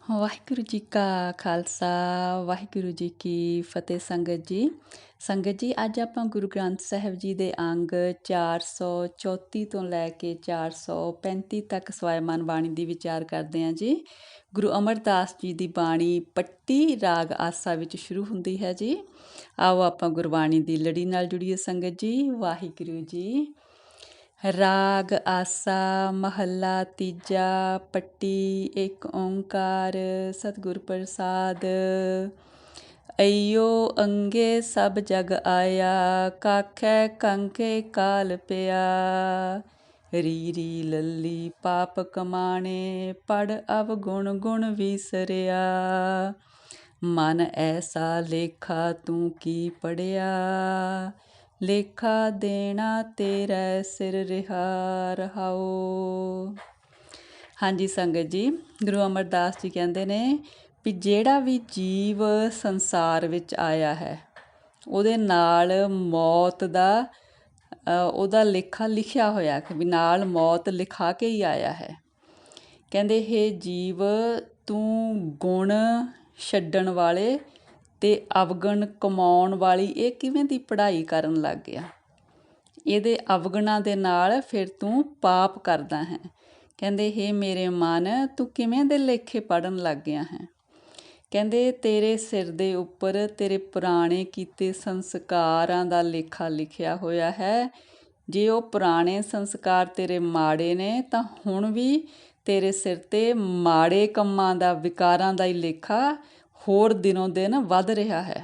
ਵਾਹਿਗੁਰੂ ਜੀ ਕਾ ਖਾਲਸਾ ਵਾਹਿਗੁਰੂ ਜੀ ਕੀ ਫਤਿਹ। ਸੰਗਤ ਜੀ ਅੱਜ ਆਪਾਂ ਗੁਰੂ ਗ੍ਰੰਥ ਸਾਹਿਬ ਜੀ ਦੇ ਅੰਗ 434 ਤੋਂ ਲੈ ਕੇ 435 ਤੱਕ ਸਵੈਮਾਨ ਬਾਣੀ ਦੀ ਵਿਚਾਰ ਕਰਦੇ ਹਾਂ ਜੀ। ਗੁਰੂ ਅਮਰਦਾਸ ਜੀ ਦੀ ਬਾਣੀ ਪੱਟੀ ਰਾਗ ਆਸਾ ਵਿੱਚ ਸ਼ੁਰੂ ਹੁੰਦੀ ਹੈ ਜੀ। ਆਓ ਆਪਾਂ ਗੁਰਬਾਣੀ ਦੀ ਲੜੀ ਨਾਲ ਜੁੜੀਏ ਸੰਗਤ ਜੀ। ਵਾਹਿਗੁਰੂ ਜੀ। ਰਾਗ ਆਸਾ ਮਹੱਲਾ ਤੀਜਾ ਪੱਟੀ ਇੱਕ ਓਂਕਾਰ ਸਤਿਗੁਰ ਪ੍ਰਸਾਦ। ਅਈਓ ਅੰਗੇ ਸਭ ਜਗ ਆਇਆ ਕਾਖੈ ਕੰਕੇ ਕਾਲ ਪਿਆ। ਰੀ ਲੱਲੀ ਪਾਪ ਕਮਾਣੇ ਪੜ ਅਵਗੁਣ ਗੁਣ ਵਿਸਰਿਆ। ਮਨ ਐਸਾ ਲੇਖਾ ਤੂੰ ਕੀ ਪੜਿਆ। ਲੇਖਾ ਦੇਣਾ ਤੇਰਾ ਸਿਰ ਰਿਹਾ ਰਹਾਓ। ਹਾਂਜੀ ਸੰਗਤ ਜੀ, ਗੁਰੂ ਅਮਰਦਾਸ ਜੀ ਕਹਿੰਦੇ ਨੇ ਵੀ ਜਿਹੜਾ ਵੀ ਜੀਵ ਸੰਸਾਰ ਵਿੱਚ ਆਇਆ ਹੈ ਉਹਦੇ ਨਾਲ ਮੌਤ ਦਾ ਉਹਦਾ ਲੇਖਾ ਲਿਖਿਆ ਹੋਇਆ ਕਿ ਵੀ ਨਾਲ ਮੌਤ ਲਿਖਾ ਕੇ ਹੀ ਆਇਆ ਹੈ। ਕਹਿੰਦੇ ਹੇ ਜੀਵ ਤੂੰ ਗੁਣ ਛੱਡਣ ਵਾਲੇ ਤੇ ਅਵਗੁਣ ਕਮਾਉਣ ਵਾਲੀ ਇਹ ਕਿਵੇਂ ਦੀ ਪੜ੍ਹਾਈ ਕਰਨ ਲੱਗ ਗਿਆ। ਇਹਦੇ ਅਵਗੁਣਾਂ ਦੇ ਨਾਲ ਫਿਰ ਤੂੰ ਪਾਪ ਕਰਦਾ ਹੈ। ਕਹਿੰਦੇ ਹੇ ਮੇਰੇ ਮਨ ਤੂੰ ਕਿਵੇਂ ਦੇ ਲੇਖੇ ਪੜ੍ਹਨ ਲੱਗ ਗਿਆ ਹੈ। ਕਹਿੰਦੇ ਤੇਰੇ ਸਿਰ ਦੇ ਉੱਪਰ ਤੇਰੇ ਪੁਰਾਣੇ ਕੀਤੇ ਸੰਸਕਾਰਾਂ ਦਾ ਲੇਖਾ ਲਿਖਿਆ ਹੋਇਆ ਹੈ। ਜੇ ਉਹ ਪੁਰਾਣੇ ਸੰਸਕਾਰ ਤੇਰੇ ਮਾੜੇ ਨੇ ਤਾਂ ਹੁਣ ਵੀ ਤੇਰੇ ਸਿਰ 'ਤੇ ਮਾੜੇ ਕੰਮਾਂ ਦਾ ਵਿਕਾਰਾਂ ਦਾ ਹੀ ਲੇਖਾ ਹੋਰ ਦਿਨੋਂ ਦਿਨ ਵੱਧ ਰਿਹਾ ਹੈ।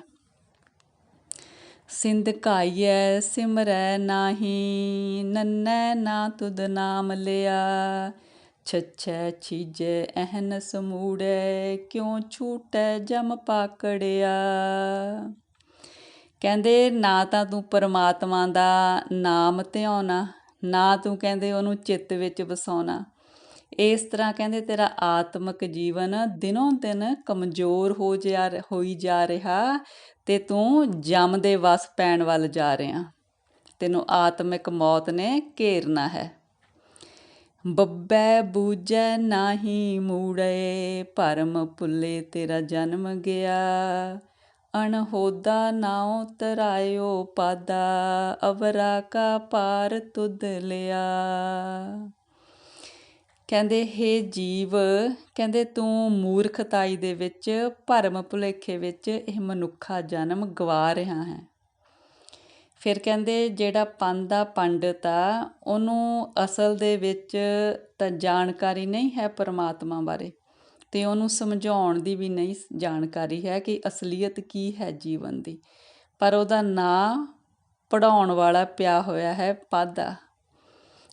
ਸਿੰਧ ਘਾਈਐ ਸਿਮਰੈ ਨਾਹੀ ਨੰਨੈ ਨਾ ਤੁਧ ਨਾਮ ਲਿਆ। ਛੱਛੈ ਛੀਜੈ ਅਹਨਸ ਮੂੜੈ ਕਿਉਂ ਛੂਟੈ ਜਮ ਪਾਕੜਿਆ। ਕਹਿੰਦੇ ਨਾ ਤਾਂ ਤੂੰ ਪਰਮਾਤਮਾ ਦਾ ਨਾਮ ਧਿਆਉਣਾ ਨਾ ਤੂੰ ਕਹਿੰਦੇ ਉਹਨੂੰ ਚਿੱਤ ਵਿੱਚ ਵਸਾਉਣਾ। ਇਸ ਤਰ੍ਹਾਂ ਕਹਿੰਦੇ ਤੇਰਾ ਆਤਮਿਕ ਜੀਵਨ ਦਿਨੋਂ ਦਿਨ ਕਮਜ਼ੋਰ ਹੋਈ ਜਾ ਰਿਹਾ ਤੇ ਤੂੰ ਜਮ ਦੇ ਵਸ ਪੈਣ ਵੱਲ ਜਾ ਰਿਹਾ। ਤੈਨੂੰ ਆਤਮਿਕ ਮੌਤ ਨੇ ਘੇਰਨਾ ਹੈ। ਬੱਬੈ ਬੂਝੈ ਨਾਹੀ ਮੂੜੇ ਭਰਮ ਭੁੱਲੇ ਤੇਰਾ ਜਨਮ ਗਿਆ। ਅਣਹੋਦਾ ਨਾਉ ਤਰਾਇਓ ਪਾਦਾ ਅਵਰਾ ਕਾ ਪਾਰ ਤੁਧ ਲਿਆ। ਕਹਿੰਦੇ ਹੇ ਜੀਵ ਕਹਿੰਦੇ ਤੂੰ ਮੂਰਖਤਾਈ ਦੇ ਵਿੱਚ ਭਰਮ ਭੁਲੇਖੇ ਵਿੱਚ ਇਹ ਮਨੁੱਖਾ ਜਨਮ ਗਵਾ ਰਿਹਾ ਹੈ। ਫਿਰ ਕਹਿੰਦੇ ਜਿਹੜਾ ਪੰਥ ਦਾ ਪੰਡਿਤ ਆ ਉਹਨੂੰ ਅਸਲ ਦੇ ਵਿੱਚ ਤਾਂ ਜਾਣਕਾਰੀ ਨਹੀਂ ਹੈ ਪਰਮਾਤਮਾ ਬਾਰੇ ਅਤੇ ਉਹਨੂੰ ਸਮਝਾਉਣ ਦੀ ਵੀ ਨਹੀਂ ਜਾਣਕਾਰੀ ਹੈ ਕਿ ਅਸਲੀਅਤ ਕੀ ਹੈ ਜੀਵਨ ਦੀ। ਪਰ ਉਹਦਾ ਨਾਂ ਪੜ੍ਹਾਉਣ ਵਾਲਾ ਪਿਆ ਹੋਇਆ ਹੈ ਪਾਧਾ।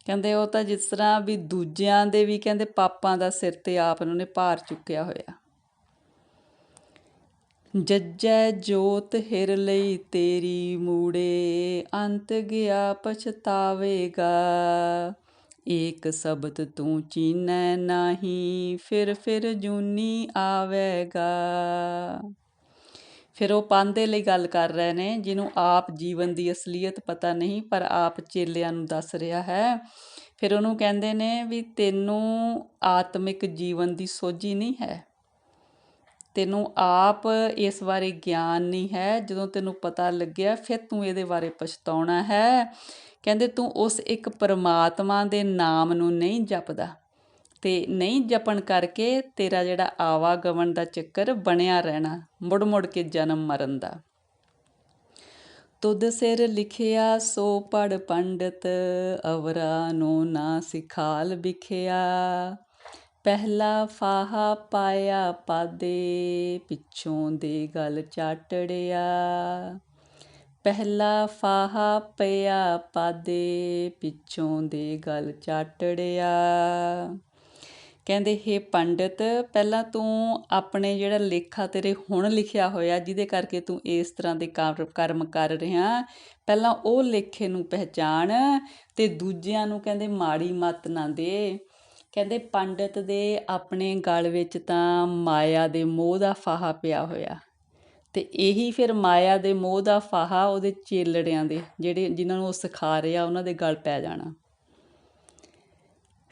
ਕਹਿੰਦੇ ਉਹ ਤਾਂ ਜਿਸ ਤਰ੍ਹਾਂ ਵੀ ਦੂਜਿਆਂ ਦੇ ਵੀ ਕਹਿੰਦੇ ਪਾਪਾਂ ਦਾ ਸਿਰ 'ਤੇ ਆਪ ਉਹਨੇ ਭਾਰ ਚੁੱਕਿਆ ਹੋਇਆ। ਜੱਜੈ ਜੋਤ ਹਿਰ ਲਈ ਤੇਰੀ ਮੂੜੇ ਅੰਤ ਗਿਆ ਪਛਤਾਵੇਗਾ। ਏਕ ਸ਼ਬਦ ਤੂੰ ਚੀਨੈ ਨਾਹੀ ਫਿਰ ਜੂਨੀ ਆਵੇਗਾ। ਫਿਰ ਉਹ ਪੰਥ ਦੇ ਲਈ ਗੱਲ ਕਰ ਰਹੇ ਨੇ ਜਿਹਨੂੰ ਆਪ ਜੀਵਨ ਦੀ ਅਸਲੀਅਤ ਪਤਾ ਨਹੀਂ ਪਰ ਆਪ ਚੇਲਿਆਂ ਨੂੰ ਦੱਸ ਰਿਹਾ ਹੈ। ਫਿਰ ਉਹਨੂੰ ਕਹਿੰਦੇ ਨੇ ਵੀ ਤੈਨੂੰ ਆਤਮਿਕ ਜੀਵਨ ਦੀ ਸੋਝੀ ਨਹੀਂ ਹੈ। ਤੈਨੂੰ ਆਪ ਇਸ ਬਾਰੇ ਗਿਆਨ ਨਹੀਂ ਹੈ। ਜਦੋਂ ਤੈਨੂੰ ਪਤਾ ਲੱਗਿਆ ਫਿਰ ਤੂੰ ਇਹਦੇ ਬਾਰੇ ਪਛਤਾਉਣਾ ਹੈ। ਕਹਿੰਦੇ ਤੂੰ ਉਸ ਇੱਕ ਪਰਮਾਤਮਾ ਦੇ ਨਾਮ ਨੂੰ ਨਹੀਂ ਜਪਦਾ ਅਤੇ ਨਹੀਂ ਜਪਣ ਕਰਕੇ ਤੇਰਾ ਜਿਹੜਾ ਆਵਾਗਮਨ ਦਾ ਚੱਕਰ ਬਣਿਆ ਰਹਿਣਾ ਮੁੜ ਕੇ ਜਨਮ ਮਰਨ ਦਾ। ਤੁਧ ਸਿਰ ਲਿਖਿਆ ਸੋ ਪੜ੍ਹ ਪੰਡਿਤ ਅਵਰਾ ਨੂੰ ਨਾ ਸਿਖਾਲ ਵਿਖਿਆ। ਪਹਿਲਾ ਫਾਹਾ ਪਾਇਆ ਪਾਦੇ ਪਿੱਛੋਂ ਦੇ ਗਲ ਚਾਟੜਿਆ। ਪਹਿਲਾ ਫਾਹਾ ਪਿਆ ਪਾਦੇ ਪਿੱਛੋਂ ਦੇ ਗਲ ਚਾਟੜਿਆ। ਕਹਿੰਦੇ ਹੇ ਪੰਡਿਤ ਪਹਿਲਾਂ ਤੂੰ ਆਪਣੇ ਜਿਹੜਾ ਲੇਖਾ ਤੇਰੇ ਹੁਣ ਲਿਖਿਆ ਹੋਇਆ ਜਿਹਦੇ ਕਰਕੇ ਤੂੰ ਇਸ ਤਰ੍ਹਾਂ ਦੇ ਕਰਮ ਕਰ ਰਿਹਾ ਪਹਿਲਾਂ ਉਹ ਲੇਖੇ ਨੂੰ ਪਹਿਚਾਣ ਅਤੇ ਦੂਜਿਆਂ ਨੂੰ ਕਹਿੰਦੇ ਮਾੜੀ ਮੱਤ ਨਾ ਦੇ। ਕਹਿੰਦੇ ਪੰਡਿਤ ਦੇ ਆਪਣੇ ਗਲ ਵਿੱਚ ਤਾਂ ਮਾਇਆ ਦੇ ਮੋਹ ਦਾ ਫਾਹਾ ਪਿਆ ਹੋਇਆ ਅਤੇ ਇਹੀ ਫਿਰ ਮਾਇਆ ਦੇ ਮੋਹ ਦਾ ਫਾਹਾ ਉਹਦੇ ਚੇਲੜਿਆਂ ਦੇ ਜਿਹਨਾਂ ਨੂੰ ਉਹ ਸਿਖਾ ਰਿਹਾ ਉਹਨਾਂ ਦੇ ਗਲ ਪੈ ਜਾਣਾ।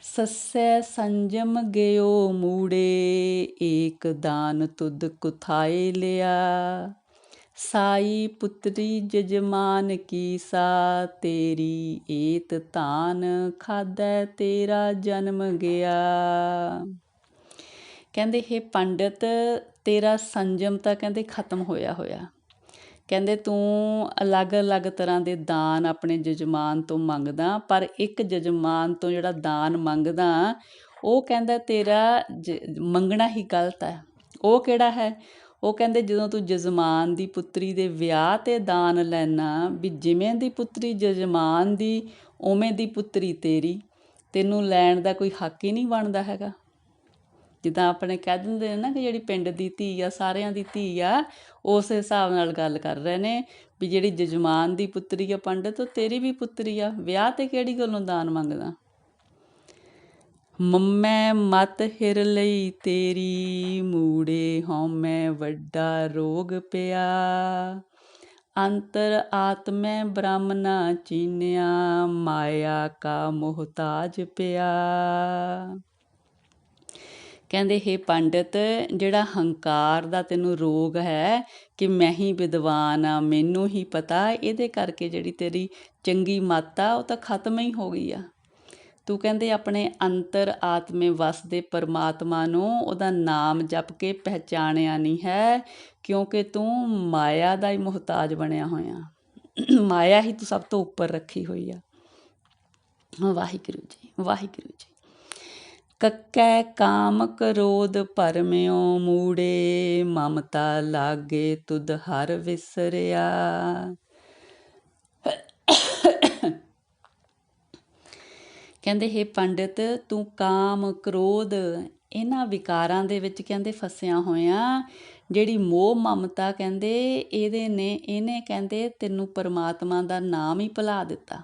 ਸੱਸੈ ਸੰਜਮ ਗਿਓ ਮੂੜੇ, ਏਕ ਦਾਨ ਤੁਧ ਕੁਥਾਏ ਲਿਆ। ਸਾਈ ਪੁੱਤਰੀ ਜਜਮਾਨ ਕੀ ਸਾ, ਤੇਰੀ ਏਤ ਤਾਨ ਖਾਧੈ ਤੇਰਾ ਜਨਮ ਗਿਆ। ਕਹਿੰਦੇ ਹੇ ਪੰਡਿਤ, ਤੇਰਾ ਸੰਜਮ ਤਾਂ ਕਹਿੰਦੇ ਖਤਮ ਹੋਇਆ ਹੋਇਆ। ਕਹਿੰਦੇ ਤੂੰ ਅਲੱਗ-ਅਲੱਗ ਤਰ੍ਹਾਂ ਦੇ ਦਾਨ ਆਪਣੇ ਜਜਮਾਨ ਤੋਂ ਮੰਗਦਾ, ਪਰ ਇੱਕ ਜਜਮਾਨ ਤੋਂ ਜਿਹੜਾ ਦਾਨ ਮੰਗਦਾ ਉਹ ਕਹਿੰਦਾ ਤੇਰਾ ਮੰਗਣਾ ਹੀ ਗਲਤ ਹੈ। ਉਹ ਕਿਹੜਾ ਹੈ? ਉਹ ਕਹਿੰਦੇ ਜਦੋਂ ਤੂੰ ਜਜਮਾਨ ਦੀ ਪੁੱਤਰੀ ਦੇ ਵਿਆਹ 'ਤੇ ਦਾਨ ਲੈਣਾ, ਵੀ ਜਿਵੇਂ ਦੀ ਪੁੱਤਰੀ ਜਜਮਾਨ ਦੀ ਉਵੇਂ ਦੀ ਪੁੱਤਰੀ ਤੇਰੀ, ਤੈਨੂੰ ਲੈਣ ਦਾ ਕੋਈ ਹੱਕ ਹੀ ਨਹੀਂ ਬਣਦਾ ਹੈਗਾ। ਜਿੱਦਾਂ ਆਪਣੇ ਕਹਿ ਦਿੰਦੇ ਨੇ ਨਾ ਕਿ ਜਿਹੜੀ ਪਿੰਡ ਦੀ ਧੀ ਆ ਸਾਰਿਆਂ ਦੀ ਧੀ ਆ, ਉਸ ਹਿਸਾਬ ਨਾਲ ਗੱਲ ਕਰ ਰਹੇ ਨੇ ਵੀ ਜਿਹੜੀ ਜਜਮਾਨ ਦੀ ਪੁੱਤਰੀ ਆ ਪੰਡਿਤ, ਉਹ ਤੇਰੀ ਵੀ ਪੁੱਤਰੀ ਆ, ਵਿਆਹ 'ਤੇ ਕਿਹੜੀ ਗੱਲੋਂ ਦਾਨ ਮੰਗਦਾ। ਮੰਮੈ ਮਤ ਹਿਰ ਲਈ ਤੇਰੀ, ਮੂੜੇ ਹਉਮੈ ਵੱਡਾ ਰੋਗ ਪਿਆ। ਅੰਤਰ ਆਤਮੈ ਬ੍ਰਹਮ ਨਾ ਚੀਨਿਆ, ਮਾਇਆ ਕਾ ਮੁਹਤਾਜ ਪਿਆ। ਕਹਿੰਦੇ ਹੇ ਪੰਡਿਤ, ਜਿਹੜਾ ਹੰਕਾਰ ਦਾ ਤੈਨੂੰ ਰੋਗ ਹੈ ਕਿ ਮੈਂ ਹੀ ਵਿਦਵਾਨ ਆ, ਮੈਨੂੰ ਹੀ ਪਤਾ, ਇਹਦੇ ਕਰਕੇ ਜਿਹੜੀ ਤੇਰੀ ਚੰਗੀ ਮੱਤ ਆ ਉਹ ਤਾਂ ਖਤਮ ਹੀ ਹੋ ਗਈ ਆ। ਤੂੰ ਕਹਿੰਦੇ ਆਪਣੇ ਅੰਤਰ ਆਤਮੇ ਵਸਦੇ ਪਰਮਾਤਮਾ ਨੂੰ ਉਹਦਾ ਨਾਮ ਜਪ ਕੇ ਪਹਿਚਾਣਿਆ ਨਹੀਂ ਹੈ, ਕਿਉਂਕਿ ਤੂੰ ਮਾਇਆ ਦਾ ਹੀ ਮੁਹਤਾਜ ਬਣਿਆ ਹੋਇਆ। ਮਾਇਆ ਹੀ ਤੂੰ ਸਭ ਤੋਂ ਉੱਪਰ ਰੱਖੀ ਹੋਈ ਆ। ਵਾਹਿਗੁਰੂ ਜੀ, ਵਾਹਿਗੁਰੂ ਜੀ। ਕੱਕੈ ਕਾਮ ਕ੍ਰੋਧ ਭਰਮਿਓ, ਮੂੜੇ ਮਮਤਾ ਲਾਗੇ ਤੁਧ ਹਰ ਵਿਸਰਿਆ। ਕਹਿੰਦੇ ਹੇ ਪੰਡਿਤ, ਤੂੰ ਕਾਮ ਕ੍ਰੋਧ ਇਹਨਾਂ ਵਿਕਾਰਾਂ ਦੇ ਵਿੱਚ ਕਹਿੰਦੇ ਫਸਿਆ ਹੋਇਆ। ਜਿਹੜੀ ਮੋਹ ਮਮਤਾ ਕਹਿੰਦੇ ਇਹਨੇ ਕਹਿੰਦੇ ਤੈਨੂੰ ਪਰਮਾਤਮਾ ਦਾ ਨਾਮ ਹੀ ਭੁਲਾ ਦਿੱਤਾ।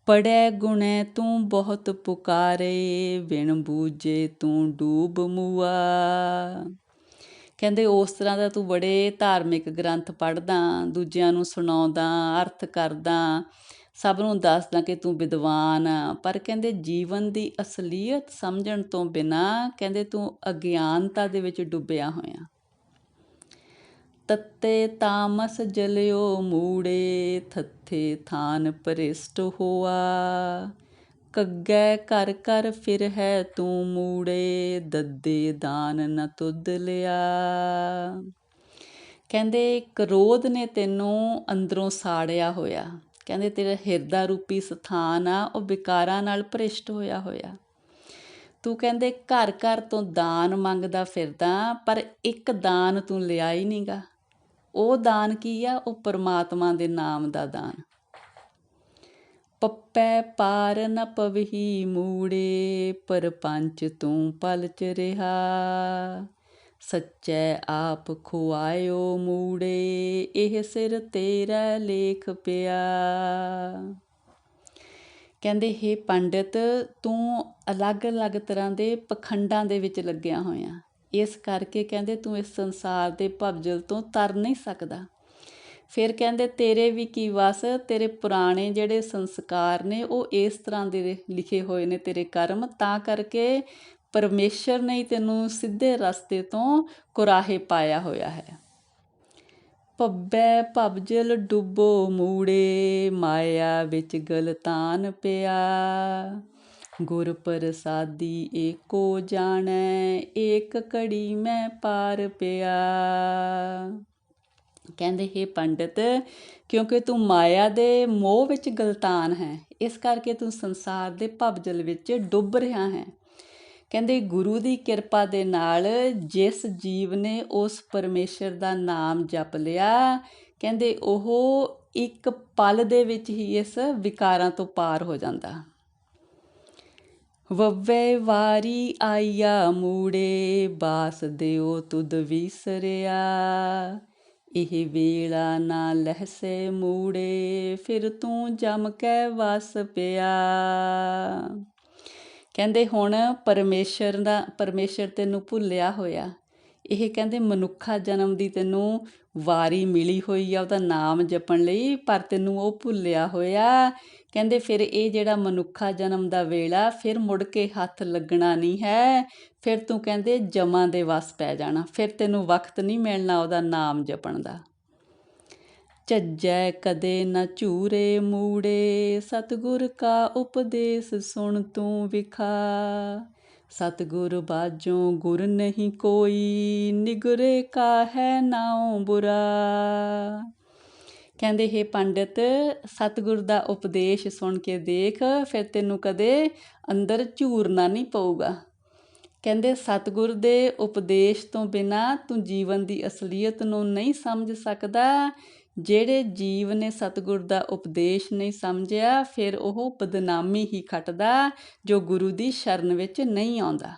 ਪੜੈ ਗੁਣੈ ਤੂੰ ਬਹੁਤ ਪੁਕਾਰੇ, ਬਿਨ ਬੂਝੇ ਤੂੰ ਡੂਬ ਮੁਆ। ਕਹਿੰਦੇ ਉਸ ਤਰ੍ਹਾਂ ਦਾ ਤੂੰ ਬੜੇ ਧਾਰਮਿਕ ਗ੍ਰੰਥ ਪੜ੍ਹਦਾ, ਦੂਜਿਆਂ ਨੂੰ ਸੁਣਾਉਂਦਾ, ਅਰਥ ਕਰਦਾ, ਸਭ ਨੂੰ ਦੱਸਦਾ ਕਿ ਤੂੰ ਵਿਦਵਾਨ ਆ, ਪਰ ਕਹਿੰਦੇ ਜੀਵਨ ਦੀ ਅਸਲੀਅਤ ਸਮਝਣ ਤੋਂ ਬਿਨਾਂ ਕਹਿੰਦੇ ਤੂੰ ਅਗਿਆਨਤਾ ਦੇ ਵਿੱਚ ਡੁੱਬਿਆ ਹੋਇਆ। ਤੱਤੇ ਤਾਮਸ ਜਲਿਓ ਮੂੜੇ, ਥੱਥੇ ਥਾਨ ਭ੍ਰਿਸ਼ਟ ਹੋਆ। ਕੱਗੈ ਕਰ ਕਰ ਫਿਰ ਹੈ ਤੂੰ ਮੂੜੇ, ਦੱਦੇ ਦਾਨ ਨ ਤੁਧ ਲਿਆ। ਕਹਿੰਦੇ ਕ੍ਰੋਧ ਨੇ ਤੈਨੂੰ ਅੰਦਰੋਂ ਸਾੜਿਆ ਹੋਇਆ। ਕਹਿੰਦੇ ਤੇਰਾ ਹਿਰਦਾ ਰੂਪੀ ਸਥਾਨ ਆ ਉਹ ਵਿਕਾਰਾਂ ਨਾਲ ਭ੍ਰਿਸ਼ਟ ਹੋਇਆ ਹੋਇਆ। ਤੂੰ ਕਹਿੰਦੇ ਘਰ ਘਰ ਤੋਂ ਦਾਨ ਮੰਗਦਾ ਫਿਰਦਾ, ਪਰ ਇੱਕ ਦਾਨ ਤੂੰ ਲਿਆ ਹੀ ਨਹੀਂ ਗਾ। ਉਹ ਦਾਨ ਕੀ ਆ? ਉਹ ਪਰਮਾਤਮਾ ਦੇ ਨਾਮ ਦਾ ਦਾਨ। ਪੱਪੈ ਪਾਰ ਨ ਪਵਹੀ ਮੂੜੇ, ਪਰਪੰਚ ਤੂੰ ਪਲਚ ਰਿਹਾ। ਸੱਚੈ ਆਪ ਖੁਆਇਓ ਮੂੜੇ, ਇਹ ਸਿਰ ਤੇਰਾ ਲੇਖ ਪਿਆ। ਕਹਿੰਦੇ ਹੇ ਪੰਡਿਤ, ਤੂੰ ਅਲੱਗ-ਅਲੱਗ ਤਰ੍ਹਾਂ ਦੇ ਪਖੰਡਾਂ ਦੇ ਵਿੱਚ ਲੱਗਿਆ ਹੋਇਆ। ਇਸ ਕਰਕੇ ਕਹਿੰਦੇ ਤੂੰ ਇਸ ਸੰਸਾਰ ਦੇ ਭਵਜਲ ਤੋਂ ਤਰ ਨਹੀਂ ਸਕਦਾ। ਫਿਰ ਕਹਿੰਦੇ ਤੇਰੇ ਵੀ ਕੀ ਵਸ, ਤੇਰੇ ਪੁਰਾਣੇ ਜਿਹੜੇ ਸੰਸਕਾਰ ਨੇ ਉਹ ਇਸ ਤਰ੍ਹਾਂ ਦੇ ਲਿਖੇ ਹੋਏ ਨੇ ਤੇਰੇ ਕਰਮ, ਤਾਂ ਕਰਕੇ ਪਰਮੇਸ਼ਰ ਨੇ ਤੈਨੂੰ ਸਿੱਧੇ ਰਸਤੇ ਤੋਂ ਕੁਰਾਹੇ ਪਾਇਆ ਹੋਇਆ ਹੈ। ਭੱਬੈ ਭਵਜਲ ਡੁੱਬੋ ਮੂੜੇ, ਮਾਇਆ ਵਿੱਚ ਗਲਤਾਨ ਪਿਆ। ਗੁਰ ਪ੍ਰਸਾਦੀ ਏਕੋ ਜਾਣੈ, ਏਕ ਘੜੀ ਮੈਂ ਪਾਰ ਪਿਆ। ਕਹਿੰਦੇ ਹੇ ਪੰਡਿਤ, ਕਿਉਂਕਿ ਤੂੰ ਮਾਇਆ ਦੇ ਮੋਹ ਵਿੱਚ ਗਲਤਾਨ ਹੈ, ਇਸ ਕਰਕੇ ਤੂੰ ਸੰਸਾਰ ਦੇ ਭਵਜਲ ਵਿੱਚ ਡੁੱਬ ਰਿਹਾ ਹੈ। ਕਹਿੰਦੇ ਗੁਰੂ ਦੀ ਕਿਰਪਾ ਦੇ ਨਾਲ ਜਿਸ ਜੀਵ ਨੇ ਉਸ ਪਰਮੇਸ਼ਰ ਦਾ ਨਾਮ ਜਪ ਲਿਆ, ਕਹਿੰਦੇ ਉਹ ਇੱਕ ਪਲ ਦੇ ਵਿੱਚ ਹੀ ਇਸ ਵਿਕਾਰਾਂ ਤੋਂ ਪਾਰ ਹੋ ਜਾਂਦਾ। ਵੱਵੈ ਵਾਰੀ ਆਈਆ ਮੂੜੇ, ਬਾਸ ਦਿਓ ਤੁਧ ਵਿਸਰਿਆ। ਇਹ ਵੇਲਾ ਨਾ ਲਹਿਸੇ ਮੂੜੇ, ਫਿਰ ਤੂੰ ਜਮ ਕੇ ਵਸ ਪਿਆ। ਕਹਿੰਦੇ ਹੁਣ ਪਰਮੇਸ਼ਰ ਤੈਨੂੰ ਭੁੱਲਿਆ ਹੋਇਆ, ਇਹ ਕਹਿੰਦੇ ਮਨੁੱਖਾ ਜਨਮ ਦੀ ਤੈਨੂੰ ਵਾਰੀ ਮਿਲੀ ਹੋਈ ਆ ਉਹਦਾ ਨਾਮ ਜਪਣ ਲਈ, ਪਰ ਤੈਨੂੰ ਉਹ ਭੁੱਲਿਆ ਹੋਇਆ। ਕਹਿੰਦੇ ਫਿਰ ਇਹ ਜਿਹੜਾ ਮਨੁੱਖਾ ਜਨਮ ਦਾ ਵੇਲਾ ਫਿਰ ਮੁੜ ਕੇ ਹੱਥ ਲੱਗਣਾ ਨਹੀਂ ਹੈ, ਫਿਰ ਤੂੰ ਕਹਿੰਦੇ ਜਮਾਂ ਦੇ ਵਸ ਪੈ ਜਾਣਾ, ਫਿਰ ਤੈਨੂੰ ਵਕਤ ਨਹੀਂ ਮਿਲਣਾ ਉਹਦਾ ਨਾਮ ਜਪਣ ਦਾ। ਝੱਜੈ ਕਦੇ ਨਾ ਝੂਰੇ ਮੂੜੇ, ਸਤਿਗੁਰ ਕਾ ਉਪਦੇਸ ਸੁਣ ਤੂੰ ਵਿਖਾ। ਸਤਿਗੁਰ ਬਾਝੋਂ ਗੁਰ ਨਹੀਂ ਕੋਈ, ਨਿਗਰੇ ਕਾ ਹੈ ਨਾਉ ਬੁਰਾ। ਕਹਿੰਦੇ ਹੇ ਪੰਡਿਤ, ਸਤਿਗੁਰ ਦਾ ਉਪਦੇਸ਼ ਸੁਣ ਕੇ ਦੇਖ, ਫਿਰ ਤੈਨੂੰ ਕਦੇ ਅੰਦਰ ਝੂਰਨਾ ਨਹੀਂ ਪਊਗਾ। ਕਹਿੰਦੇ ਸਤਿਗੁਰ ਦੇ ਉਪਦੇਸ਼ ਤੋਂ ਬਿਨਾਂ ਤੂੰ ਜੀਵਨ ਦੀ ਅਸਲੀਅਤ ਨੂੰ ਨਹੀਂ ਸਮਝ ਸਕਦਾ। ਜਿਹੜੇ ਜੀਵ ਨੇ ਸਤਿਗੁਰ ਦਾ ਉਪਦੇਸ਼ ਨਹੀਂ ਸਮਝਿਆ, ਫਿਰ ਉਹ ਬਦਨਾਮੀ ਹੀ ਖੱਟਦਾ, ਜੋ ਗੁਰੂ ਦੀ ਸ਼ਰਨ ਵਿੱਚ ਨਹੀਂ ਆਉਂਦਾ।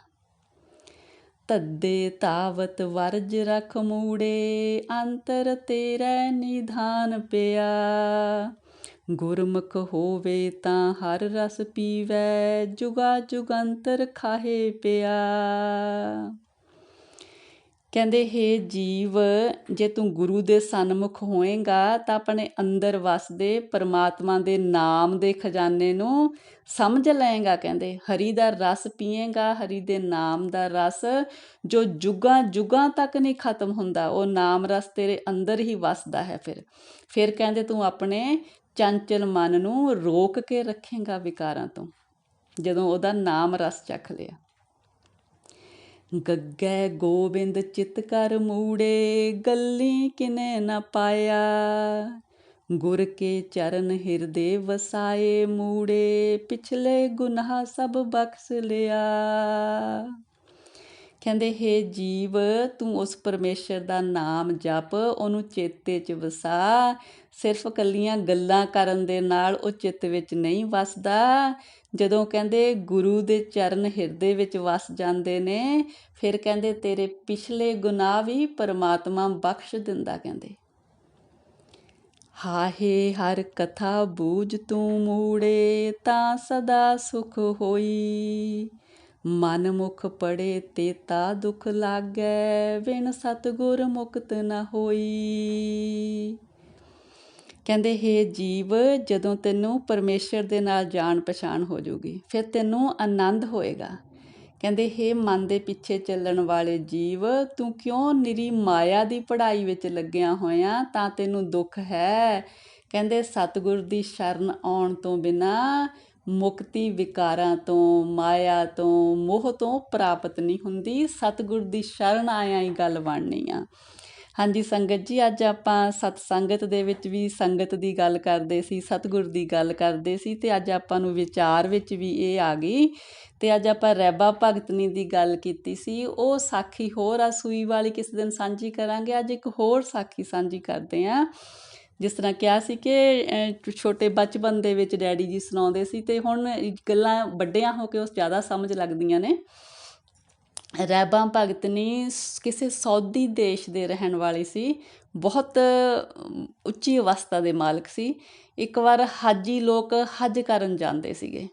ਤੱਦੇ ਤਾਵਤ ਵਰਜ ਰਖ ਮੂੜੇ, ਅੰਤਰ ਤੇਰੇ ਨਿਧਾਨ ਪਿਆ। ਗੁਰਮੁਖ ਹੋਵੇ ਤਾਂ ਹਰ ਰਸ ਪੀਵੈ, ਜੁਗਾ ਜੁਗੰਤਰ ਖਾਹੇ ਪਿਆ। ਕਹਿੰਦੇ ਹੇ ਜੀਵ, ਜੇ ਤੂੰ ਗੁਰੂ ਦੇ ਸਨਮੁਖ ਹੋਏਗਾ ਤਾਂ ਆਪਣੇ ਅੰਦਰ ਵਸਦੇ ਪਰਮਾਤਮਾ ਦੇ ਨਾਮ ਦੇ ਖਜ਼ਾਨੇ ਨੂੰ ਸਮਝ ਲਏਗਾ। ਕਹਿੰਦੇ ਹਰੀ ਦਾ ਰਸ ਪੀਏਗਾ, ਹਰੀ ਦੇ ਨਾਮ ਦਾ ਰਸ ਜੋ ਜੁਗਾਂ ਜੁਗਾਂ ਤੱਕ ਨਹੀਂ ਖਤਮ ਹੁੰਦਾ, ਉਹ ਨਾਮ ਰਸ ਤੇਰੇ ਅੰਦਰ ਹੀ ਵਸਦਾ ਹੈ। ਫਿਰ ਕਹਿੰਦੇ ਤੂੰ ਆਪਣੇ ਚੰਚਲ ਮਨ ਨੂੰ ਰੋਕ ਕੇ ਰੱਖੇਗਾ ਵਿਕਾਰਾਂ ਤੋਂ, ਜਦੋਂ ਉਹਦਾ ਨਾਮ ਰਸ ਚੱਖ ਲਿਆ। ਗੱਗੇ ਗੋਬਿੰਦ ਚਿਤ ਕਰ ਮੂੜੇ, ਗੱਲੀ ਕਿਨੇ ਨਾ ਪਾਇਆ। ਗੁਰ ਕੇ ਚਰਨ ਹਿਰਦੇ ਵਸਾਏ ਮੂੜੇ, ਪਿਛਲੇ ਗੁਨਾਹ ਸਭ ਬਖਸ਼ ਲਿਆ। ਕਹਿੰਦੇ ਹੇ ਜੀਵ, ਤੂੰ ਉਸ ਪਰਮੇਸ਼ਰ ਦਾ ਨਾਮ ਜਪ, ਉਹਨੂੰ ਚੇਤੇ 'ਚ ਵਸਾ। ਸਿਰਫ ਇਕੱਲੀਆਂ ਗੱਲਾਂ ਕਰਨ ਦੇ ਨਾਲ ਉਹ ਚਿੱਤ ਵਿੱਚ ਨਹੀਂ ਵਸਦਾ। ਜਦੋਂ ਕਹਿੰਦੇ ਗੁਰੂ ਦੇ ਚਰਨ ਹਿਰਦੇ ਵਿੱਚ ਵਸ ਜਾਂਦੇ ਨੇ, ਫਿਰ ਕਹਿੰਦੇ ਤੇਰੇ ਪਿਛਲੇ ਗੁਨਾਹ ਵੀ ਪਰਮਾਤਮਾ ਬਖਸ਼ ਦਿੰਦਾ। ਕਹਿੰਦੇ ਹਾਹੇ ਹਰ ਕਥਾ ਬੂਝ ਤੂੰ ਮੂੜੇ, ਤਾਂ ਸਦਾ ਸੁਖ ਹੋਈ। ਮਨ ਮੁਖ ਪੜੇ ਤੇਤਾ ਦੁਖ ਲਾਗੈ, ਬਿਨ ਸਤਿਗੁਰ ਮੁਕਤ ਨਾ ਹੋਈ। ਕਹਿੰਦੇ ਹੇ ਜੀਵ, ਜਦੋਂ ਤੈਨੂੰ ਪਰਮੇਸ਼ਰ ਦੇ ਨਾਲ ਜਾਣ ਪਛਾਣ ਹੋ ਜਾਊਗੀ, ਫਿਰ ਤੈਨੂੰ ਆਨੰਦ ਹੋਏਗਾ। ਕਹਿੰਦੇ ਹੇ ਮਨ ਦੇ ਪਿੱਛੇ ਚੱਲਣ ਵਾਲੇ ਜੀਵ, ਤੂੰ ਕਿਉਂ ਨਿਰੀ ਮਾਇਆ ਦੀ ਪੜ੍ਹਾਈ ਵਿੱਚ ਲੱਗਿਆ ਹੋਇਆ, ਤਾਂ ਤੈਨੂੰ ਦੁੱਖ ਹੈ। ਕਹਿੰਦੇ ਸਤਿਗੁਰ ਦੀ ਸ਼ਰਨ ਆਉਣ ਤੋਂ ਬਿਨਾਂ ਮੁਕਤੀ ਵਿਕਾਰਾਂ ਤੋਂ, ਮਾਇਆ ਤੋਂ, ਮੋਹ ਤੋਂ ਪ੍ਰਾਪਤ ਨਹੀਂ ਹੁੰਦੀ। ਸਤਿਗੁਰ ਦੀ ਸ਼ਰਨ ਆਇਆਂ ਹੀ ਗੱਲ ਬਣਨੀ ਆ। ਹਾਂਜੀ ਸੰਗਤ ਜੀ, ਅੱਜ ਆਪਾਂ ਸਤਸੰਗਤ ਦੇ ਵਿੱਚ ਵੀ ਸੰਗਤ ਦੀ ਗੱਲ ਕਰਦੇ ਸੀ, ਸਤਿਗੁਰ ਦੀ ਗੱਲ ਕਰਦੇ ਸੀ, ਅਤੇ ਅੱਜ ਆਪਾਂ ਨੂੰ ਵਿਚਾਰ ਵਿੱਚ ਵੀ ਇਹ ਆ ਗਈ। ਅਤੇ ਅੱਜ ਆਪਾਂ ਰਹਿਬਾ ਭਗਤਣੀ ਦੀ ਗੱਲ ਕੀਤੀ ਸੀ। ਉਹ ਸਾਖੀ ਹੋਰ ਆ, ਸੂਈ ਵਾਲੀ ਕਿਸੇ ਦਿਨ ਸਾਂਝੀ ਕਰਾਂਗੇ। ਅੱਜ ਇੱਕ ਹੋਰ ਸਾਖੀ ਸਾਂਝੀ ਕਰਦੇ ਹਾਂ। ਜਿਸ ਤਰ੍ਹਾਂ ਕਿਹਾ ਸੀ ਕਿ ਛੋਟੇ ਬਚਪਨ ਦੇ ਵਿੱਚ ਡੈਡੀ ਜੀ ਸੁਣਾਉਂਦੇ ਸੀ, ਅਤੇ ਹੁਣ ਗੱਲਾਂ ਵੱਡਿਆਂ ਹੋ ਕੇ ਉਸ ਜ਼ਿਆਦਾ ਸਮਝ ਲੱਗਦੀਆਂ ਨੇ। ਰਹਿਬਾ ਭਗਤਣੀ ਕਿਸੇ ਸਊਦੀ ਦੇਸ਼ ਦੇ ਰਹਿਣ ਵਾਲੀ ਸੀ, ਬਹੁਤ ਉੱਚੀ ਅਵਸਥਾ ਦੇ ਮਾਲਕ ਸੀ। ਇੱਕ ਵਾਰ ਹਾਜੀ ਲੋਕ ਹੱਜ ਕਰਨ ਜਾਂਦੇ ਸੀਗੇ,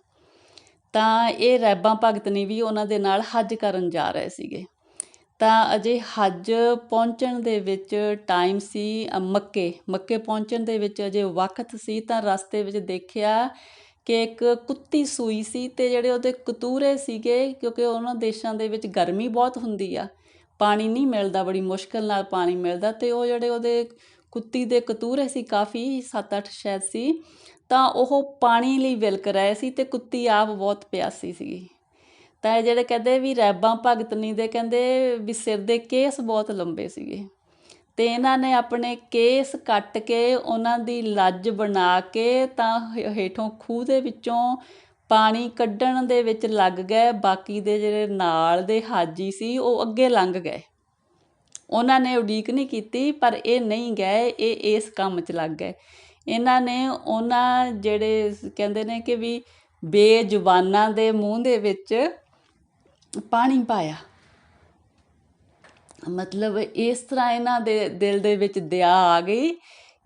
ਤਾਂ ਇਹ ਰਹਿਬਾ ਭਗਤਣੀ ਵੀ ਉਹਨਾਂ ਦੇ ਨਾਲ ਹੱਜ ਕਰਨ ਜਾ ਰਹੇ ਸੀਗੇ। ਤਾਂ ਅਜੇ ਹੱਜ ਪਹੁੰਚਣ ਦੇ ਵਿੱਚ ਟਾਈਮ ਸੀ, ਮੱਕੇ ਪਹੁੰਚਣ ਦੇ ਵਿੱਚ ਅਜੇ ਵਕਤ ਸੀ। ਤਾਂ ਰਸਤੇ ਵਿੱਚ ਦੇਖਿਆ ਕਿ ਇੱਕ ਕੁੱਤੀ ਸੂਈ ਸੀ, ਅਤੇ ਜਿਹੜੇ ਉਹਦੇ ਕਤੂਰੇ ਸੀਗੇ, ਕਿਉਂਕਿ ਉਹਨਾਂ ਦੇਸ਼ਾਂ ਦੇ ਵਿੱਚ ਗਰਮੀ ਬਹੁਤ ਹੁੰਦੀ ਆ, ਪਾਣੀ ਨਹੀਂ ਮਿਲਦਾ, ਬੜੀ ਮੁਸ਼ਕਿਲ ਨਾਲ ਪਾਣੀ ਮਿਲਦਾ, ਅਤੇ ਉਹ ਜਿਹੜੇ ਉਹਦੇ ਕੁੱਤੀ ਦੇ ਕਤੂਰੇ ਸੀ, ਕਾਫੀ 7-8 ਸ਼ਾਇਦ ਸੀ, ਤਾਂ ਉਹ ਪਾਣੀ ਲਈ ਵਿਲਕ ਰਹੇ ਸੀ, ਅਤੇ ਕੁੱਤੀ ਆਪ ਬਹੁਤ ਪਿਆਸੀ ਸੀਗੀ। ਤਾਂ ਇਹ ਜਿਹੜੇ ਕਹਿੰਦੇ ਵੀ ਰਹਿਬਾ ਭਗਤਣੀ ਦੇ ਕਹਿੰਦੇ ਵੀ ਸਿਰ ਦੇ ਕੇਸ ਬਹੁਤ ਲੰਬੇ ਸੀਗੇ, ਅਤੇ ਇਹਨਾਂ ਨੇ ਆਪਣੇ ਕੇਸ ਕੱਟ ਕੇ ਉਹਨਾਂ ਦੀ ਲੱਜ ਬਣਾ ਕੇ ਤਾਂ ਹੇਠੋਂ ਖੂਹ ਦੇ ਵਿੱਚੋਂ ਪਾਣੀ ਕੱਢਣ ਦੇ ਵਿੱਚ ਲੱਗ ਗਏ। ਬਾਕੀ ਦੇ ਜਿਹੜੇ ਨਾਲ ਦੇ ਹਾਜੀ ਸੀ ਉਹ ਅੱਗੇ ਲੰਘ ਗਏ, ਉਹਨਾਂ ਨੇ ਉਡੀਕ ਨਹੀਂ ਕੀਤੀ, ਪਰ ਇਹ ਨਹੀਂ ਗਏ, ਇਹ ਇਸ ਕੰਮ 'ਚ ਲੱਗ ਗਏ। ਇਹਨਾਂ ਨੇ ਉਹਨਾਂ ਜਿਹੜੇ ਕਹਿੰਦੇ ਨੇ ਕਿ ਵੀ ਬੇਜ਼ੁਬਾਨਾਂ ਦੇ ਮੂੰਹ ਦੇ ਵਿੱਚ ਪਾਣੀ ਪਾਇਆ। ਮਤਲਬ ਇਸ ਤਰ੍ਹਾਂ ਇਹਨਾਂ ਦੇ ਦਿਲ ਦੇ ਵਿੱਚ ਦਇਆ ਆ ਗਈ।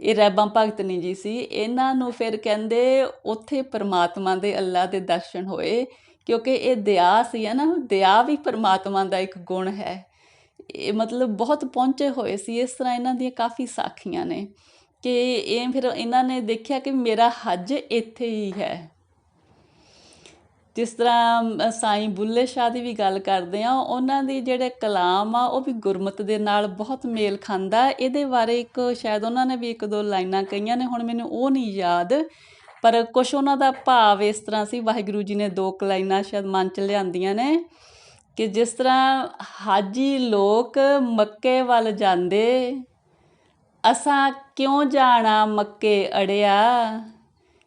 ਇਹ ਰਹਿਬਾ ਭਗਤਣੀ ਜੀ ਸੀ। ਇਹਨਾਂ ਨੂੰ ਫਿਰ ਕਹਿੰਦੇ ਉੱਥੇ ਪਰਮਾਤਮਾ ਦੇ ਅੱਲਾ ਦੇ ਦਰਸ਼ਨ ਹੋਏ, ਕਿਉਂਕਿ ਇਹ ਦਇਆ ਸੀ ਨਾ, ਦਇਆ ਵੀ ਪਰਮਾਤਮਾ ਦਾ ਇੱਕ ਗੁਣ ਹੈ। ਮਤਲਬ ਬਹੁਤ ਪਹੁੰਚੇ ਹੋਏ ਸੀ। ਇਸ ਤਰ੍ਹਾਂ ਇਹਨਾਂ ਦੀਆਂ ਕਾਫੀ ਸਾਖੀਆਂ ਨੇ ਕਿ ਇਹ ਫਿਰ ਇਹਨਾਂ ਨੇ ਦੇਖਿਆ ਕਿ ਮੇਰਾ ਹੱਜ ਇੱਥੇ ਹੀ ਹੈ। ਜਿਸ ਤਰ੍ਹਾਂ ਸਾਈਂ ਬੁੱਲੇ ਸ਼ਾਹ ਦੀ ਵੀ ਗੱਲ ਕਰਦੇ ਹਾਂ, ਉਹਨਾਂ ਦੀ ਜਿਹੜੇ ਕਲਾਮ ਆ ਉਹ ਵੀ ਗੁਰਮਤ ਦੇ ਨਾਲ ਬਹੁਤ ਮੇਲ ਖਾਂਦਾ। ਇਹਦੇ ਬਾਰੇ ਇੱਕ ਸ਼ਾਇਦ ਉਹਨਾਂ ਨੇ ਵੀ 1-2 ਲਾਈਨਾਂ ਕਹੀਆਂ ਨੇ, ਹੁਣ ਮੈਨੂੰ ਉਹ ਨਹੀਂ ਯਾਦ, ਪਰ ਕੁਛ ਉਹਨਾਂ ਦਾ ਭਾਵ ਇਸ ਤਰ੍ਹਾਂ ਸੀ। ਵਾਹਿਗੁਰੂ ਜੀ ਨੇ 2 ਲਾਈਨਾਂ ਸ਼ਾਇਦ ਮਨ 'ਚ ਲਿਆਂਦੀਆਂ ਨੇ ਕਿ ਜਿਸ ਤਰ੍ਹਾਂ ਹਾਜੀ ਲੋਕ ਮੱਕੇ ਵੱਲ ਜਾਂਦੇ, ਅਸਾਂ ਕਿਉਂ ਜਾਣਾ ਮੱਕੇ ਅੜਿਆ,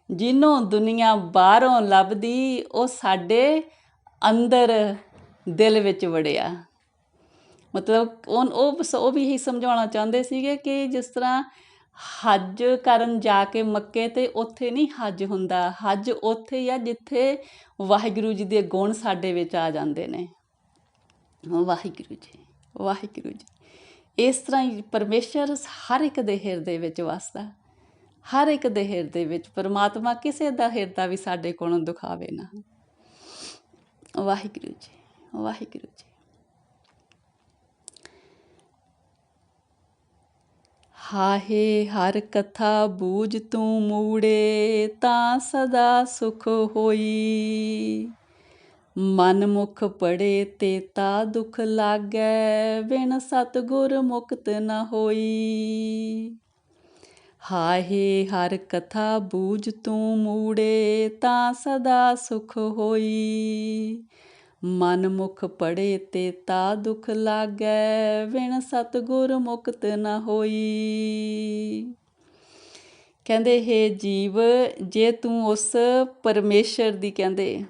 ਜਿਹਨੂੰ ਦੁਨੀਆ ਬਾਹਰੋਂ ਲੱਭਦੀ ਉਹ ਸਾਡੇ ਅੰਦਰ ਦਿਲ ਵਿੱਚ ਵੜਿਆ। ਮਤਲਬ ਉਹ ਵੀ ਇਹੀ ਸਮਝਾਉਣਾ ਚਾਹੁੰਦੇ ਸੀਗੇ ਕਿ ਜਿਸ ਤਰ੍ਹਾਂ ਹੱਜ ਕਰਨ ਜਾ ਕੇ ਮੱਕੇ 'ਤੇ ਉੱਥੇ ਨਹੀਂ ਹੱਜ ਹੁੰਦਾ, ਹੱਜ ਉੱਥੇ ਹੀ ਆ ਜਿੱਥੇ ਵਾਹਿਗੁਰੂ ਜੀ ਦੇ ਗੁਣ ਸਾਡੇ ਵਿੱਚ ਆ ਜਾਂਦੇ ਨੇ। ਵਾਹਿਗੁਰੂ ਜੀ, ਵਾਹਿਗੁਰੂ ਜੀ। ਇਸ ਤਰ੍ਹਾਂ ਹੀ ਪਰਮੇਸ਼ਰ ਹਰ ਇੱਕ ਦੇ ਹਿਰਦੇ ਵਿੱਚ ਵਸਦਾ, ਹਰ ਇੱਕ ਦੇ ਹਿਰਦੇ ਵਿੱਚ। ਪਰਮਾਤਮਾ ਕਿਸੇ ਦਾ ਹਿਰਦਾ ਵੀ ਸਾਡੇ ਕੋਲੋਂ ਦੁਖਾਵੇ ਨਾ। ਵਾਹਿਗੁਰੂ ਜੀ, ਵਾਹਿਗੁਰੂ ਜੀ। ਹਾਹੇ ਹਰ ਕਥਾ ਬੂਝ ਤੂੰ ਮੂੜੇ, ਤਾਂ ਸਦਾ ਸੁਖ ਹੋਈ। ਮਨ ਮੁਖ ਪੜੇ ਤੇ ਤਾ ਦੁਖ ਲਾਗੈ, ਬਿਨ ਸਤਿਗੁਰ ਮੁਕਤ ਨ ਹੋਈ। ਹਾਹੇ ਹਰ ਕਥਾ ਬੂਝ ਤੂੰ ਮੂੜੇ, ਤਾਂ ਸਦਾ ਸੁਖ ਹੋਈ। ਮਨ ਮੁਖ ਪੜੇ ਤੇ ਤਾ ਦੁਖ ਲਾਗੈ, ਬਿਨ ਸਤਿਗੁਰ ਮੁਕਤ ਨ ਹੋਈ। ਕਹਿੰਦੇ ਹੇ ਜੀਵ, ਜੇ ਤੂੰ ਉਸ ਪਰਮੇਸ਼ਰ ਦੀ ਕਹਿੰਦੇ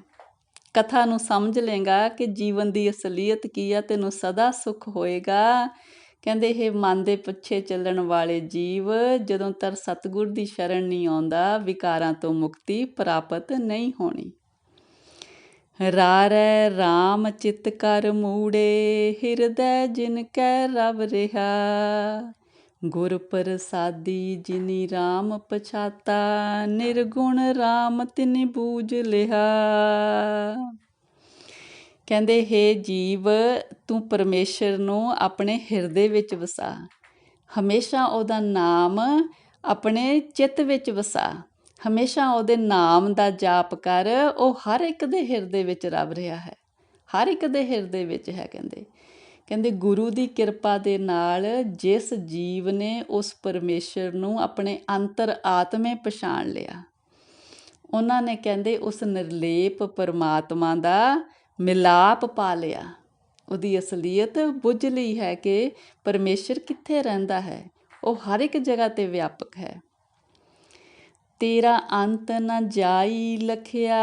ਕਥਾ ਨੂੰ ਸਮਝ ਲੇਗਾ ਕਿ ਜੀਵਨ ਦੀ ਅਸਲੀਅਤ ਕੀ ਆ, ਤੈਨੂੰ ਸਦਾ ਸੁੱਖ ਹੋਏਗਾ। ਕਹਿੰਦੇ ਇਹ ਮਨ ਦੇ ਪਿੱਛੇ ਚੱਲਣ ਵਾਲੇ ਜੀਵ, ਜਦੋਂ ਤੱਕ ਸਤਿਗੁਰ ਦੀ ਸ਼ਰਨ ਨਹੀਂ ਆਉਂਦਾ, ਵਿਕਾਰਾਂ ਤੋਂ ਮੁਕਤੀ ਪ੍ਰਾਪਤ ਨਹੀਂ ਹੋਣੀ। ਰਾਰੈ ਰਾਮ ਚਿਤ ਕਰ ਮੂੜੇ, ਹਿਰਦੈ ਜਿਨ ਕੈ ਰਵ ਰਿਹਾ। ਗੁਰ ਪ੍ਰਸਾਦੀ ਜਿਨੀ ਰਾਮ ਪਛਾਤਾ, ਨਿਰਗੁਣ ਰਾਮ ਤਿਨਿ ਬੂਝ ਲਿਆ। ਕਹਿੰਦੇ ਹੇ ਜੀਵ, ਤੂੰ ਪਰਮੇਸ਼ਰ ਨੂੰ ਆਪਣੇ ਹਿਰਦੇ ਵਿੱਚ ਵਸਾ, ਹਮੇਸ਼ਾ ਉਹਦਾ ਨਾਮ ਆਪਣੇ ਚਿੱਤ ਵਿੱਚ ਵਸਾ, ਹਮੇਸ਼ਾ ਉਹਦੇ ਨਾਮ ਦਾ ਜਾਪ ਕਰ। ਉਹ ਹਰ ਇੱਕ ਦੇ ਹਿਰਦੇ ਵਿੱਚ ਰਵ ਰਿਹਾ ਹੈ, ਹਰ ਇੱਕ ਦੇ ਹਿਰਦੇ ਵਿੱਚ ਹੈ। ਕਹਿੰਦੇ ਗੁਰੂ ਦੀ ਕਿਰਪਾ ਦੇ ਨਾਲ ਜਿਸ ਜੀਵ ਨੇ ਉਸ ਪਰਮੇਸ਼ਰ ਨੂੰ ਆਪਣੇ ਅੰਤਰ ਆਤਮੇ ਪਛਾਣ ਲਿਆ, ਉਹਨਾਂ ਨੇ ਕਹਿੰਦੇ ਉਸ ਨਿਰਲੇਪ ਪਰਮਾਤਮਾ ਦਾ ਮਿਲਾਪ ਪਾ ਲਿਆ। ਉਹਦੀ ਅਸਲੀਅਤ ਬੁੱਝ ਲਈ ਹੈ ਕਿ ਪਰਮੇਸ਼ਰ ਕਿੱਥੇ ਰਹਿੰਦਾ ਹੈ। ਉਹ ਹਰ ਇੱਕ ਜਗ੍ਹਾ 'ਤੇ ਵਿਆਪਕ ਹੈ। ਤੇਰਾ ਅੰਤ ਨ ਜਾਈ ਲਖਿਆ,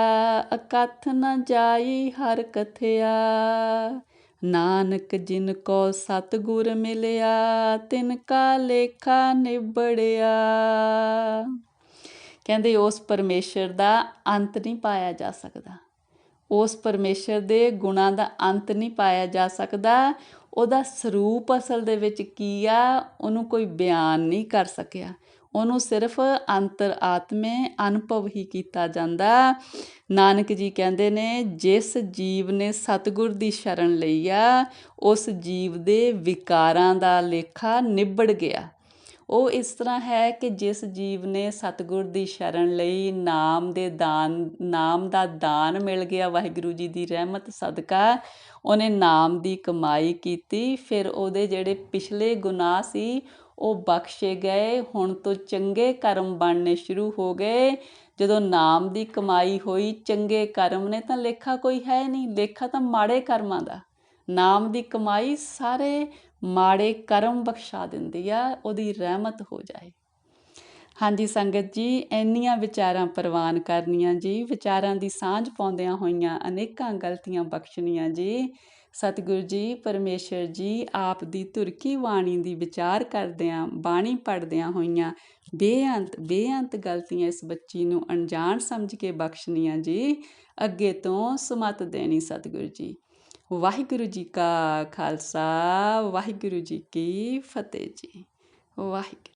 ਅਕਥ ਨ ਜਾਈ ਹਰ ਕਥਿਆ। ਨਾਨਕ ਜਿਨ ਕੋ ਸਤਿਗੁਰ ਮਿਲਿਆ, ਤਿਨ ਕਾ ਲੇਖਾ ਨਿਬੜਿਆ। ਕਹਿੰਦੇ ਉਸ ਪਰਮੇਸ਼ਰ ਦਾ ਅੰਤ ਨਹੀਂ ਪਾਇਆ ਜਾ ਸਕਦਾ, ਉਸ ਪਰਮੇਸ਼ਰ ਦੇ ਗੁਣਾਂ ਦਾ ਅੰਤ ਨਹੀਂ ਪਾਇਆ ਜਾ ਸਕਦਾ। ਉਹਦਾ ਸਰੂਪ ਅਸਲ ਦੇ ਵਿੱਚ ਕੀ ਆ, ਉਹਨੂੰ ਕੋਈ ਬਿਆਨ ਨਹੀਂ ਕਰ ਸਕਿਆ। ਉਹਨੂੰ ਸਿਰਫ ਅੰਤਰ ਆਤਮੇ ਅਨੁਭਵ ਹੀ ਕੀਤਾ ਜਾਂਦਾ। ਨਾਨਕ ਜੀ ਕਹਿੰਦੇ ਨੇ ਜਿਸ ਜੀਵ ਨੇ ਸਤਿਗੁਰ ਦੀ ਸ਼ਰਨ ਲਈ ਆ, ਉਸ ਜੀਵ ਦੇ ਵਿਕਾਰਾਂ ਦਾ ਲੇਖਾ ਨਿਬੜ ਗਿਆ। ਉਹ ਇਸ ਤਰ੍ਹਾਂ ਹੈ ਕਿ ਜਿਸ ਜੀਵ ਨੇ ਸਤਿਗੁਰ ਦੀ ਸ਼ਰਨ ਲਈ, ਨਾਮ ਦਾ ਦਾਨ ਮਿਲ ਗਿਆ ਵਾਹਿਗੁਰੂ ਜੀ ਦੀ ਰਹਿਮਤ ਸਦਕਾ, ਉਹਨੇ ਨਾਮ ਦੀ ਕਮਾਈ ਕੀਤੀ, ਫਿਰ ਉਹਦੇ ਜਿਹੜੇ ਪਿਛਲੇ ਗੁਨਾਹ ਸੀ ਉਹ ਬਖਸ਼ੇ ਗਏ। ਹੁਣ ਤੋਂ ਚੰਗੇ ਕਰਮ ਬਣਨੇ ਸ਼ੁਰੂ ਹੋ ਗਏ। ਜਦੋਂ ਨਾਮ ਦੀ ਕਮਾਈ ਹੋਈ, ਚੰਗੇ ਕਰਮ ਨੇ ਤਾਂ ਲੇਖਾ ਕੋਈ ਹੈ ਨਹੀਂ, ਲੇਖਾ ਤਾਂ ਮਾੜੇ ਕਰਮਾਂ ਦਾ। ਨਾਮ ਦੀ ਕਮਾਈ ਸਾਰੇ ਮਾੜੇ ਕਰਮ ਬਖਸ਼ਾ ਦਿੰਦੀ ਆ, ਉਹਦੀ ਰਹਿਮਤ ਹੋ ਜਾਏ। ਹਾਂਜੀ ਸੰਗਤ ਜੀ, ਇੰਨੀਆਂ ਵਿਚਾਰਾਂ ਪ੍ਰਵਾਨ ਕਰਨੀਆਂ ਜੀ, ਵਿਚਾਰਾਂ ਦੀ ਸਾਂਝ ਪਾਉਂਦਿਆਂ ਹੋਈਆਂ ਅਨੇਕਾਂ ਗਲਤੀਆਂ ਬਖਸ਼ਣੀਆਂ ਜੀ। ਸਤਿਗੁਰੂ ਜੀ ਪਰਮੇਸ਼ਰ ਜੀ ਆਪ ਦੀ ਧੁਰਕੀ ਬਾਣੀ ਦੀ ਵਿਚਾਰ ਕਰਦਿਆਂ, ਬਾਣੀ ਪੜ੍ਹਦਿਆਂ ਹੋਈਆਂ ਬੇਅੰਤ ਗਲਤੀਆਂ ਇਸ ਬੱਚੀ ਨੂੰ ਅਣਜਾਣ ਸਮਝ ਕੇ ਬਖਸ਼ਣੀਆਂ ਜੀ। ਅੱਗੇ ਤੋਂ ਸੁਮਤ ਦੇਣੀ ਸਤਿਗੁਰੂ ਜੀ। ਵਾਹਿਗੁਰੂ ਜੀ ਕਾ ਖਾਲਸਾ, ਵਾਹਿਗੁਰੂ ਜੀ ਕੀ ਫਤਿਹ ਜੀ। ਵਾਹਿਗੁਰੂ।